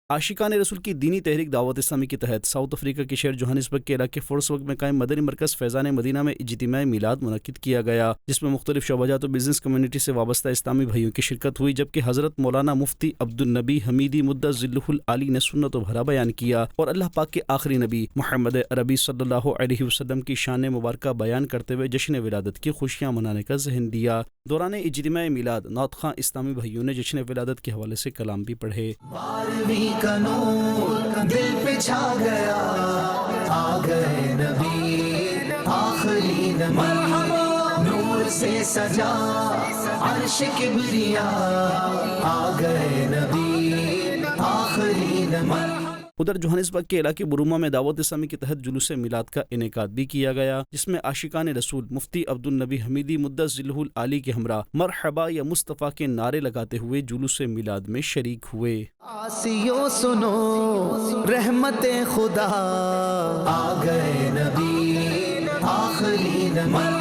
عاشقان رسول کی دینی تحریک دعوت اسلامی کے تحت ساؤتھ افریقہ کے شہر جوہانسبرگ کے علاقے فورسبرگ میں قائم مدنی مرکز فیضان مدینہ میں اجتماع میلاد منعقد کیا گیا، جس میں مختلف شعبات و بزنس کمیونٹی سے وابستہ اسلامی بھائیوں کی شرکت ہوئی، جبکہ حضرت مولانا مفتی عبدالنبی حمیدی مدۃ ظلہ العالی نے سنت و بھرا بیان کیا اور اللہ پاک کے آخری نبی محمد عربی صلی اللہ علیہ وسلم کی شان مبارکہ بیان کرتے ہوئے جشن ولادت کی خوشیاں منانے کا ذہن دیا۔ دوران اجتماع میلاد نعت خواں اسلامی بھائیوں نے جشن ولادت کے حوالے سے کلام بھی پڑھے۔ دل پہ چھا گیا، آ گئے نبی آخری نبی، نور سے سجا عرش کبریا، آ گئے نبی آخری نبی۔ ادھر جوہانسبرگ کے علاقے بروما میں دعوت اسلامی کے تحت جلوس میلاد کا انعقاد بھی کیا گیا، جس میں عاشقان رسول مفتی عبدالنبی حمیدی مدۃ ظلہ العالی کے ہمراہ مرحبا یا مصطفیٰ کے نعرے لگاتے ہوئے جلوس میلاد میں شریک ہوئے۔ آسیوں سنو رحمت خدا، آ گئے نبی آخری نبی،